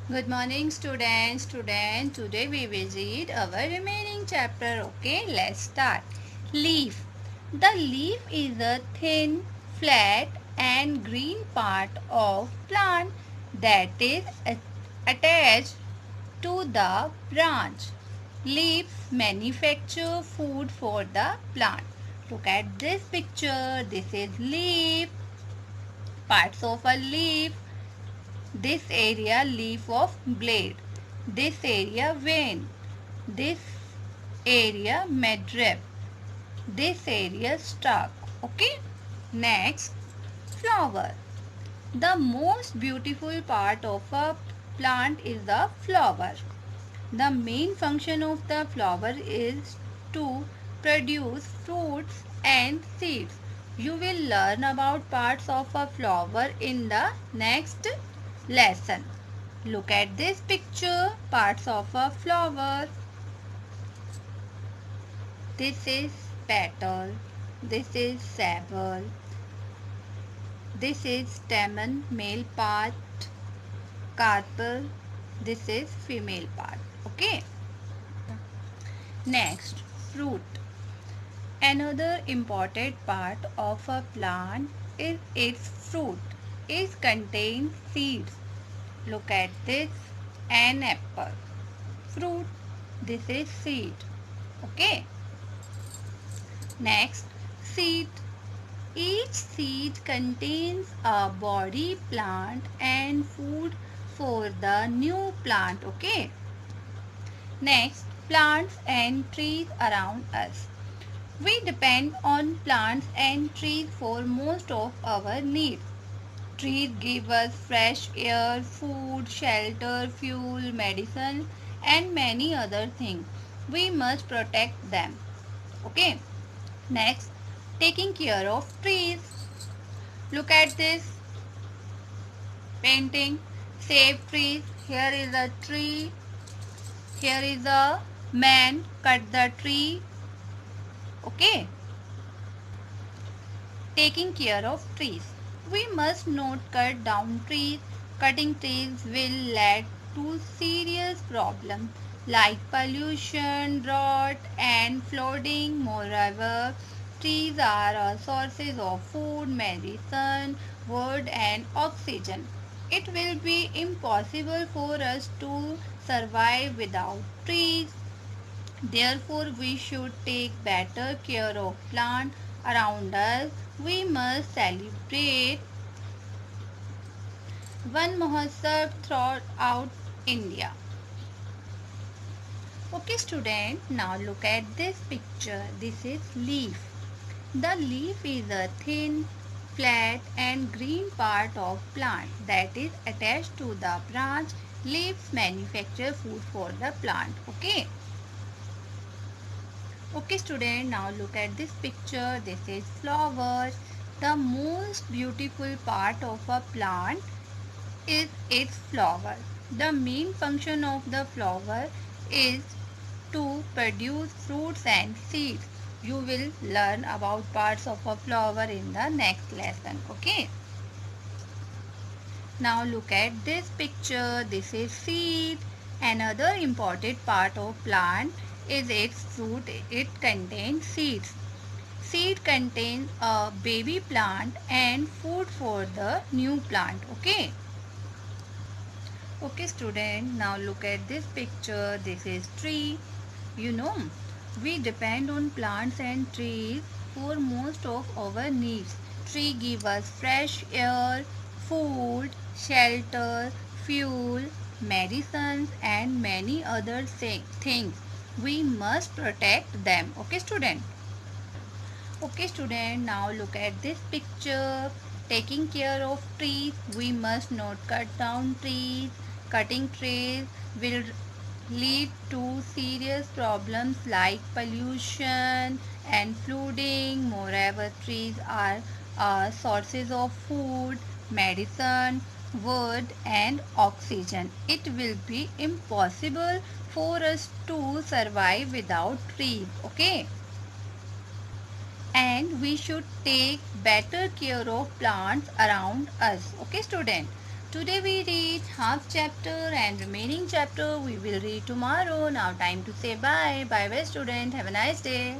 Good morning students. Today we will read our remaining chapter. Okay, let's start. Leaf. The leaf is a thin, flat and green part of plant that is attached to the branch. Leaves manufacture food for the plant. Look at this picture. This is leaf. Parts of a leaf. This area leaf of blade. This area vein. This area midrib. This area stalk. Okay. Next, flower. The most beautiful part of a plant is the flower. The main function of the flower is to produce fruits and seeds. You will learn about parts of a flower in the next lesson. Look at this picture, parts of a flower. This is petal, this is sepal, this is stamen, male part, carpel, this is female part. Okay. Next, fruit. Another important part of a plant is its fruit. It contains seeds. Look at this, an apple. Fruit, this is seed. Okay. Next, seed. Each seed contains a body plant and food for the new plant. Okay. Next, plants and trees around us. We depend on plants and trees for most of our needs. Trees give us fresh air, food, shelter, fuel, medicine, and many other things. We must protect them. Okay. Next, taking care of trees. Look at this painting. Save trees. Here is a tree. Here is a man. Cut the tree. Okay. Taking care of trees. We must not cut down trees. Cutting trees will lead to serious problems like pollution, drought and flooding. Moreover, trees are sources of food, medicine, wood and oxygen. It will be impossible for us to survive without trees. Therefore, we should take better care of plants around us. We must celebrate Van Mahotsav throughout India. Okay student, now look at this picture. This is leaf. The leaf is a thin, flat and green part of plant that is attached to the branch. Leaves manufacture food for the plant. Okay. Okay student, now look at this picture. This is flowers. The most beautiful part of a plant is its flower. The main function of the flower is to produce fruits and seeds. You will learn about parts of a flower in the next lesson. Okay. Now look at this picture. This is seed. Another important part of plant is its fruit. It contains seeds. Seed contains a baby plant and food for the new plant. Okay. Okay student, now look at this picture. This is tree. You know, we depend on plants and trees for most of our needs. Tree give us fresh air, food, shelter, fuel, medicines and many other things. We must protect them. Okay student. Okay student, now look at this picture. Taking care of trees, we must not cut down trees. Cutting trees will lead to serious problems like pollution and flooding. Moreover, trees are sources of food, medicine, wood and oxygen. It will be impossible for us to survive without trees. Okay. And we should take better care of plants around us. Okay student. Today we read half chapter and remaining chapter we will read tomorrow. Now time to say bye. Bye bye student. Have a nice day.